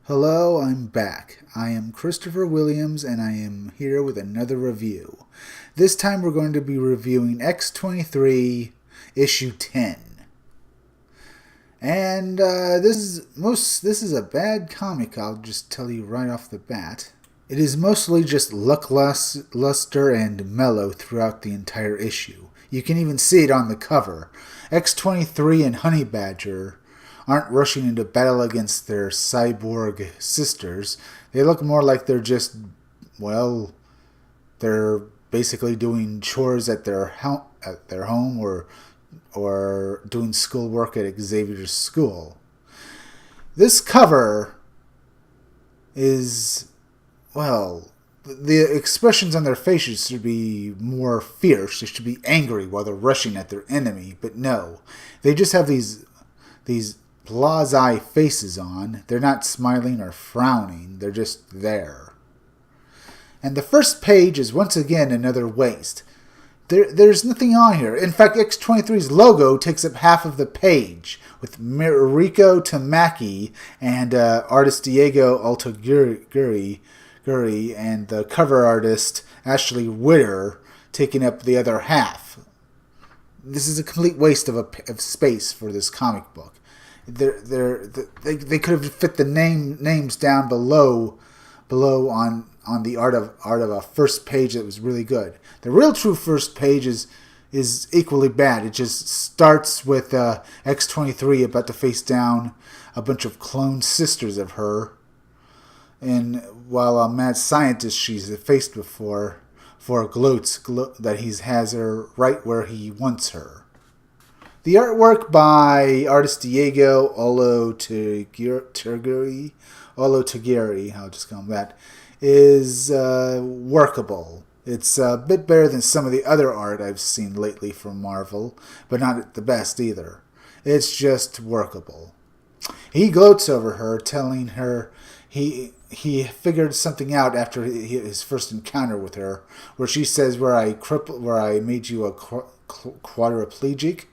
Hello, I'm back. I am Christopher Williams and I am here with another review. This time we're going to be reviewing X-23 issue 10. And this is a bad comic, I'll just tell you right off the bat. It is mostly just lackluster and mellow throughout the entire issue. You can even see it on the cover. X-23 and Honey Badger aren't rushing into battle against their cyborg sisters. They look more like they're just, well, they're basically doing chores at their home or doing schoolwork at Xavier's school. This cover is, well, the expressions on their faces should be more fierce. They should be angry while they're rushing at their enemy, but no. They just have these blase faces on. They're not smiling or frowning. They're just there. And the first page is once again another waste. There's nothing on here. In fact, X-23's logo takes up half of the page, with Mariko Tamaki and artist Diego Altaguri and the cover artist Ashley Witter taking up the other half. This is a complete waste of space for this comic book. They could have fit the names down below on the art of a first page that was really good. The real true first page is equally bad. It just starts with X-23 about to face down a bunch of clone sisters of her, and while a mad scientist she's faced before gloats that he has her right where he wants her. The artwork by artist Diego Olotagiri, I'll just call him that, is workable. It's a bit better than some of the other art I've seen lately from Marvel, but not the best either. It's just workable. He gloats over her, telling her he figured something out after his first encounter with her, where she says, where I made you a quadriplegic.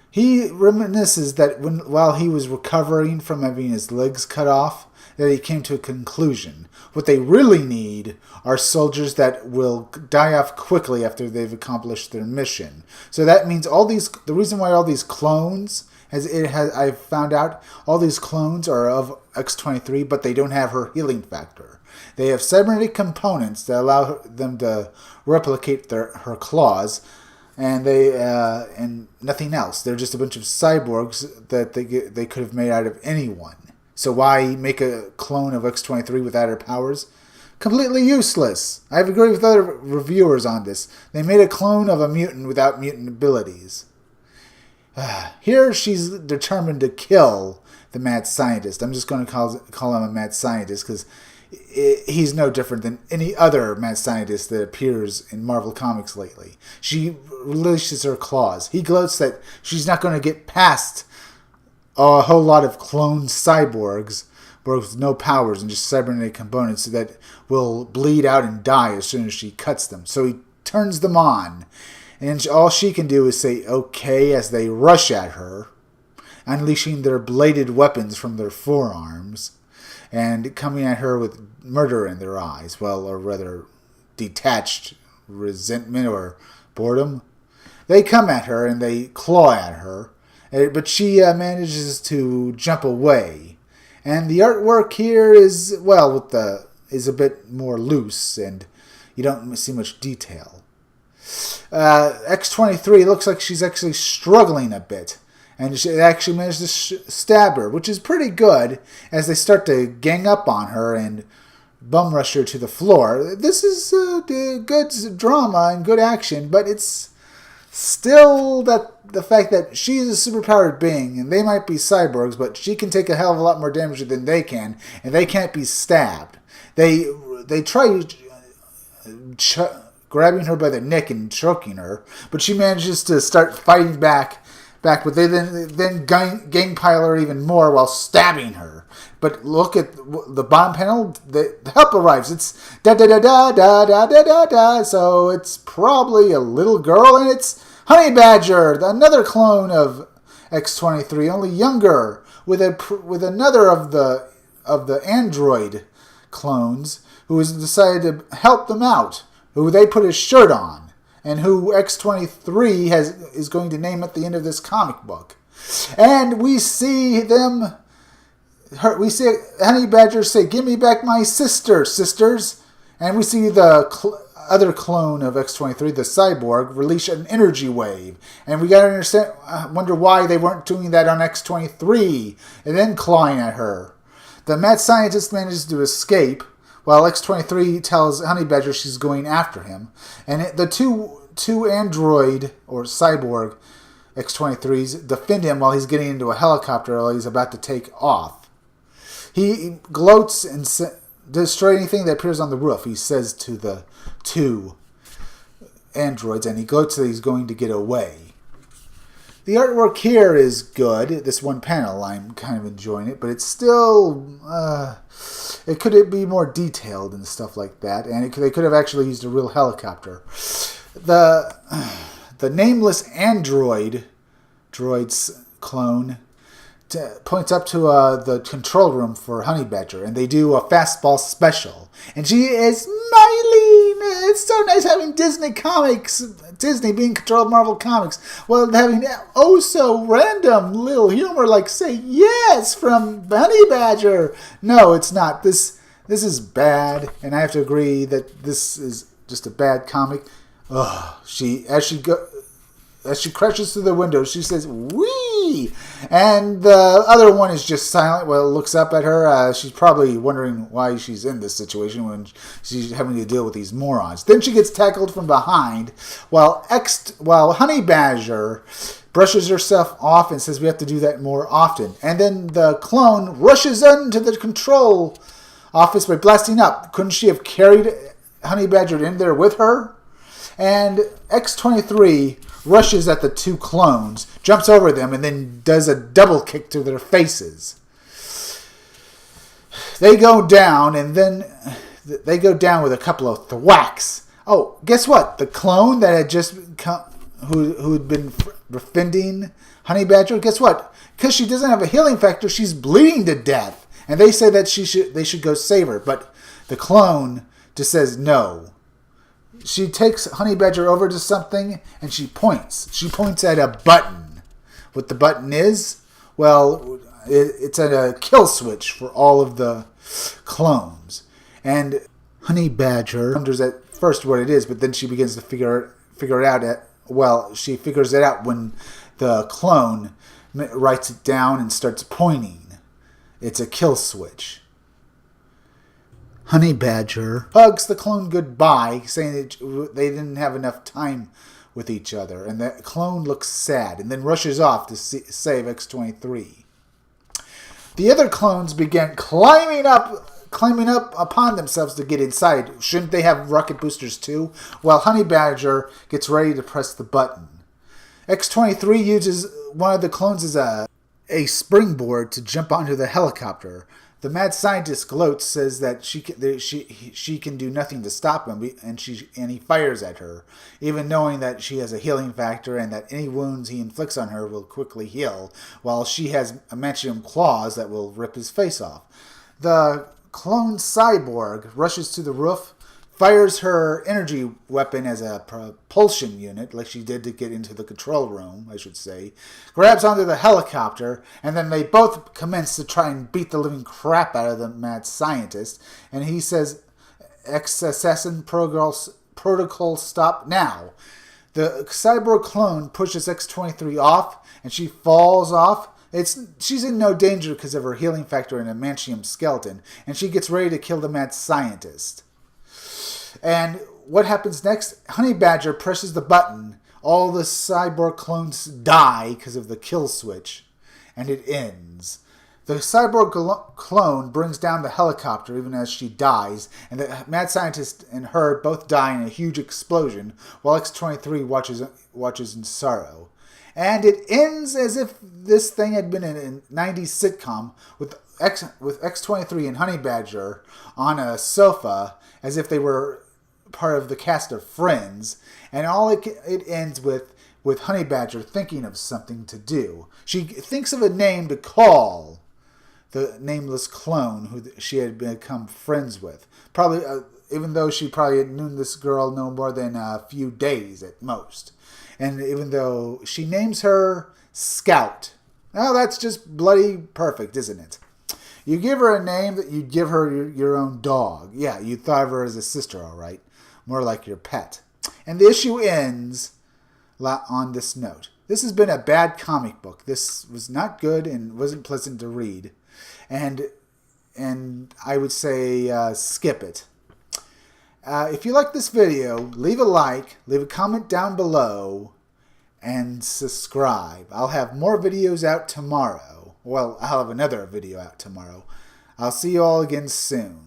He reminisces that while he was recovering from having his legs cut off, that he came to a conclusion. What they really need are soldiers that will die off quickly after they've accomplished their mission. So that means the reason why all these clones, I've found out, all these clones are of X-23, but they don't have her healing factor. They have cybernetic components that allow them to replicate her claws, and and nothing else. They're just a bunch of cyborgs that they could have made out of anyone. So why make a clone of X-23 without her powers? Completely useless. I've agreed with other reviewers on this. They made a clone of a mutant without mutant abilities. Here she's determined to kill the mad scientist. I'm just going to call him a mad scientist because he's no different than any other mad scientist that appears in Marvel Comics lately. She releases her claws. He gloats that she's not going to get past a whole lot of clone cyborgs with no powers and just cybernetic components that will bleed out and die as soon as she cuts them. So he turns them on, and all she can do is say okay as they rush at her, unleashing their bladed weapons from their forearms and coming at her with murder in their eyes, or rather detached resentment or boredom. They come at her and they claw at her, but she manages to jump away. And the artwork here is a bit more loose, and you don't see much detail. X-23 looks like she's actually struggling a bit, and she actually managed to stab her, which is pretty good as they start to gang up on her and bum rush her to the floor. This is good drama and good action, but it's still the fact that she's a superpowered being, and they might be cyborgs, but she can take a hell of a lot more damage than they can, and they can't be stabbed. They try grabbing her by the neck and choking her, but she manages to start fighting back, but they then gang pile her even more while stabbing her. But look at the bottom panel, the help arrives. It's da da da da da da da da da. So it's probably a little girl, and it's Honey Badger, another clone of X-23, only younger, with another of the of the android clones who has decided to help them out, who they put his shirt on, and who X-23 is going to name at the end of this comic book. And we see we see Honey Badger say, "Give me back my sisters." And we see the other clone of X-23, the cyborg, release an energy wave. And we gotta wonder why they weren't doing that on X-23 and then clawing at her. The mad scientist manages to escape, while X-23 tells Honey Badger she's going after him. And the two android, or cyborg, X-23s defend him while he's getting into a helicopter while he's about to take off. He gloats and destroy anything that appears on the roof, he says to the two androids, and he gloats that he's going to get away. The artwork here is good. This one panel, I'm kind of enjoying it, but it's still, it could be more detailed and stuff like that, and they could have actually used a real helicopter. The nameless droid's clone points up to the control room for Honey Badger, and they do a fastball special. And she is smiling. It's so nice having Disney being controlled Marvel Comics, while having so random little humor like say yes from Honey Badger. No, it's not. This is bad, and I have to agree that this is just a bad comic. As she crashes through the window, she says, "Wee!" And the other one is just silent. Well, looks up at her. She's probably wondering why she's in this situation when she's having to deal with these morons. Then she gets tackled from behind while Honey Badger brushes herself off and says we have to do that more often. And then the clone rushes into the control office by blasting up. Couldn't she have carried Honey Badger in there with her? And X-23 rushes at the two clones, jumps over them, and then does a double kick to their faces. They go down, and then they go down with a couple of thwacks. Oh, guess what? The clone that had just who had been defending Honey Badger, guess what? Because she doesn't have a healing factor, she's bleeding to death. And they say that they should go save her, but the clone just says no. She takes Honey Badger over to something, and she points. She points at a button. What the button is? Well, it's at a kill switch for all of the clones. And Honey Badger wonders at first what it is, but then she begins to figure it out. She figures it out when the clone writes it down and starts pointing. It's a kill switch. Honey Badger hugs the clone goodbye, saying that they didn't have enough time with each other. And the clone looks sad and then rushes off to save X-23. The other clones begin climbing up upon themselves to get inside. Shouldn't they have rocket boosters too? While Honey Badger gets ready to press the button. X-23 uses one of the clones as a springboard to jump onto the helicopter. The mad scientist gloats, says that she can do nothing to stop him, and he fires at her, even knowing that she has a healing factor and that any wounds he inflicts on her will quickly heal, while she has adamantium claws that will rip his face off. The clone cyborg rushes to the roof, fires her energy weapon as a propulsion unit, like she did to get into the control room, I should say, grabs onto the helicopter, and then they both commence to try and beat the living crap out of the mad scientist, and he says, "Ex-assassin protocol stop now." The cyborg clone pushes X-23 off, and she falls off. She's in no danger because of her healing factor and adamantium skeleton, and she gets ready to kill the mad scientist. And what happens next? Honey Badger presses the button. All the cyborg clones die because of the kill switch. And it ends. The cyborg clone brings down the helicopter even as she dies. And the mad scientist and her both die in a huge explosion. While X-23 watches in sorrow. And it ends as if this thing had been in a 90s sitcom with X-23 and Honey Badger on a sofa as if they were part of the cast of Friends, and it ends with Honey Badger thinking of something to do. She thinks of a name to call the nameless clone who she had become friends with. Probably, even though she probably had known this girl no more than a few days at most. And even though she names her Scout. Now that's just bloody perfect, isn't it? You give her a name that you'd give her your own dog. Yeah, you thought of her as a sister, all right. More like your pet. And the issue ends on this note. This has been a bad comic book. This was not good and wasn't pleasant to read. And I would say skip it. If you like this video, leave a like, leave a comment down below, and subscribe. I'll have more videos out tomorrow. Well, I'll have another video out tomorrow. I'll see you all again soon.